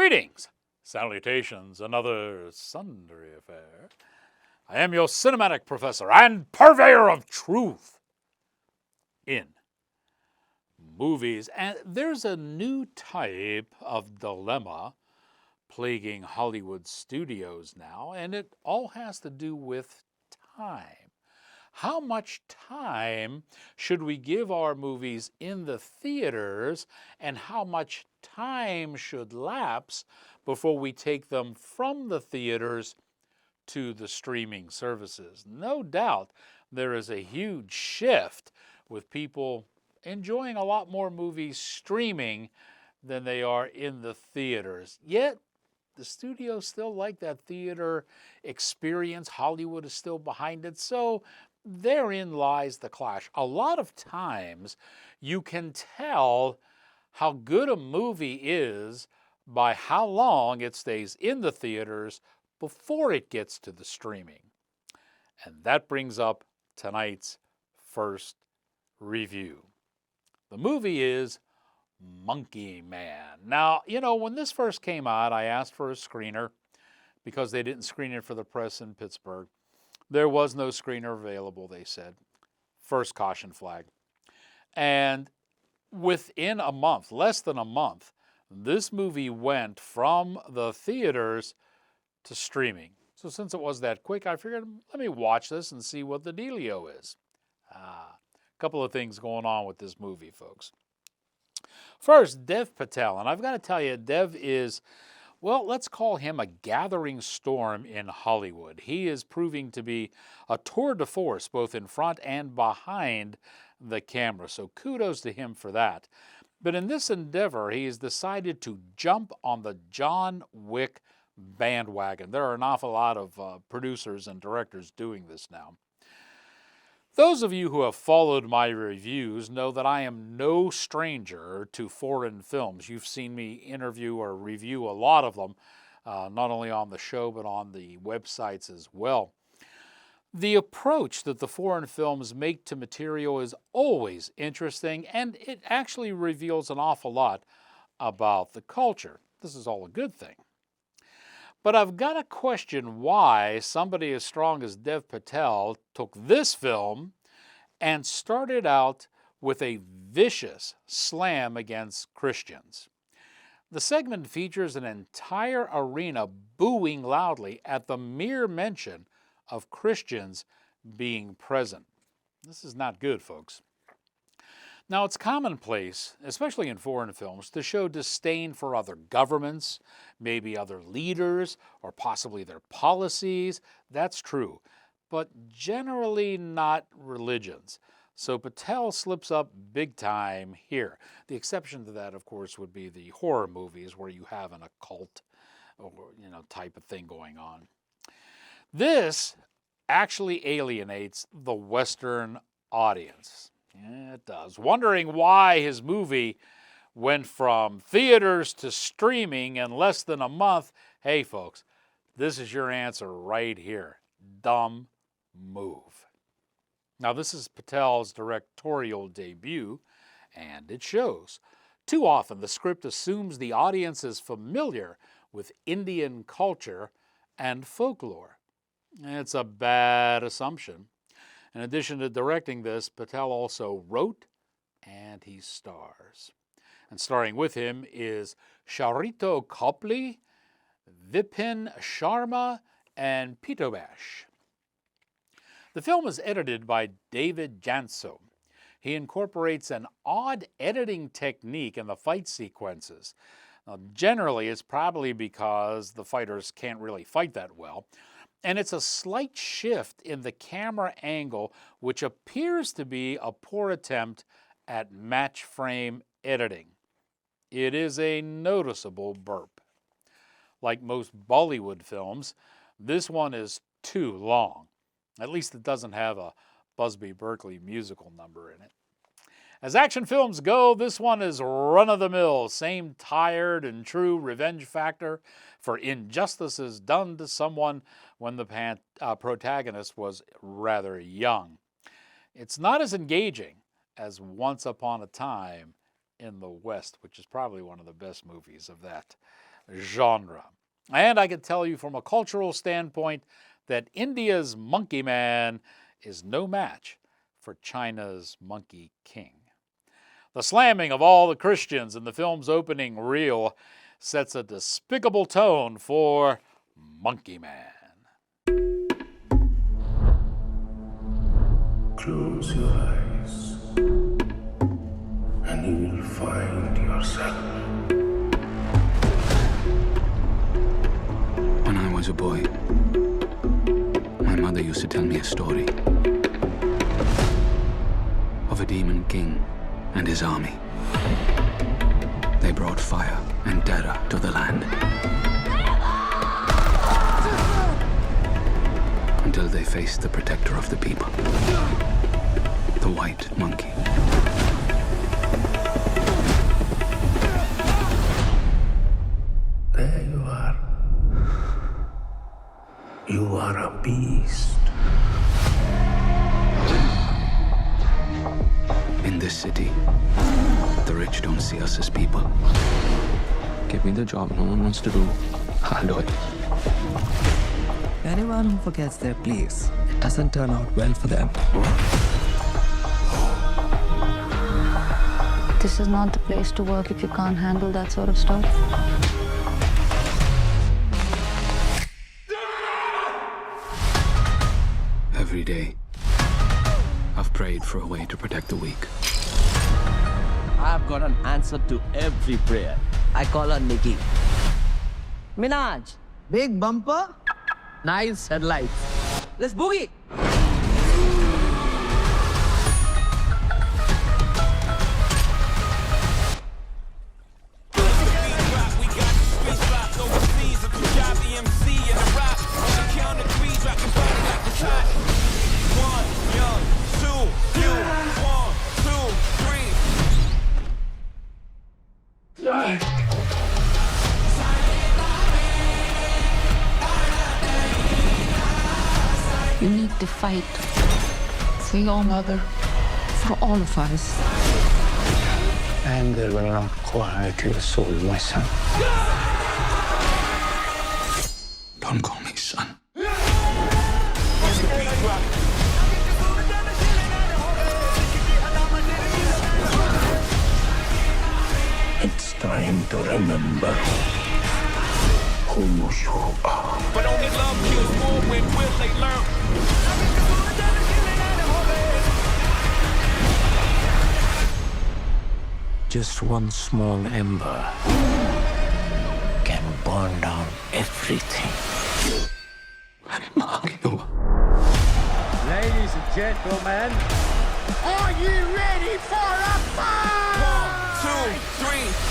Greetings, salutations, another sundry affair. I am your cinematic professor and purveyor of truth in movies. And there's a new type of dilemma plaguing Hollywood studios now, and it all has to do with time. How much time should we give our movies in the theaters, and how much time should lapse before we take them from the theaters to the streaming services? No doubt there is a huge shift with people enjoying a lot more movies streaming than they are in the theaters. Yet, the studios still like that theater experience. Hollywood is still behind it. So therein lies the clash. A lot of times you can tell how good a movie is by how long it stays in the theaters before it gets to the streaming. And that brings up tonight's first review. The movie is Monkey Man. Now, when this first came out, I asked for a screener because they didn't screen it for the press in Pittsburgh. There was no screener available, they said. First caution flag. And within a month, less than a month, this movie went from the theaters to streaming. So since it was that quick, I figured, let me watch this and see what the dealio is. A couple of things going on with this movie, folks. First, Dev Patel. And I've got to tell you, Dev is, well, let's call him a gathering storm in Hollywood. He is proving to be a tour de force, both in front and behind the camera. So kudos to him for that. But in this endeavor, he has decided to jump on the John Wick bandwagon. There are an awful lot of producers and directors doing this now. Those of you who have followed my reviews know that I am no stranger to foreign films. You've seen me interview or review a lot of them, not only on the show but on the websites as well. The approach that the foreign films make to material is always interesting, and it actually reveals an awful lot about the culture. This is all a good thing. But I've got to question why somebody as strong as Dev Patel took this film and started out with a vicious slam against Christians. The segment features an entire arena booing loudly at the mere mention of Christians being present. This is not good, folks. Now, it's commonplace, especially in foreign films, to show disdain for other governments, maybe other leaders, or possibly their policies. That's true, but generally not religions. So Patel slips up big time here. The exception to that, of course, would be the horror movies where you have an occult or, type of thing going on. This actually alienates the Western audience. Yeah, it does. Wondering why his movie went from theaters to streaming in less than a month. Hey, folks, this is your answer right here. Dumb move. Now, this is Patel's directorial debut, and it shows. Too often, the script assumes the audience is familiar with Indian culture and folklore. It's a bad assumption. In addition to directing this, Patel also wrote and he stars. And starring with him is Charito Copley, Vipin Sharma, and Pitobash. The film is edited by David Janso. He incorporates an odd editing technique in the fight sequences. Now, generally, it's probably because the fighters can't really fight that well. And it's a slight shift in the camera angle, which appears to be a poor attempt at match frame editing. It is a noticeable burp. Like most Bollywood films, this one is too long. At least it doesn't have a Busby Berkeley musical number in it. As action films go, this one is run-of-the-mill, same tired and true revenge factor for injustices done to someone when the protagonist was rather young. It's not as engaging as Once Upon a Time in the West, which is probably one of the best movies of that genre. And I can tell you from a cultural standpoint that India's Monkey Man is no match for China's Monkey King. The slamming of all the Christians in the film's opening reel sets a despicable tone for Monkey Man. Close your eyes, and you will find yourself. When I was a boy, my mother used to tell me a story of a demon king and his army. They brought fire and terror to the land until they faced the protector of the people, the white monkey. There you are. You are a beast. In this city, the rich don't see us as people. Give me the job no one wants to do. I'll do it. Anyone who forgets their place, it doesn't turn out well for them. This is not the place to work if you can't handle that sort of stuff. Every day, I've prayed for a way to protect the weak. I've got an answer to every prayer. I call her Nikki. Minaj, big bumper, nice headlights. Let's boogie! You need to fight for your mother, for all of us. Anger will not quiet your soul, my son. Don't call me son. It's time to remember who you are. But only love kills more when will they learn? Just one small ember can burn down everything. Mark you. Ladies and gentlemen, Are you ready for a fight? 1, 2, 3.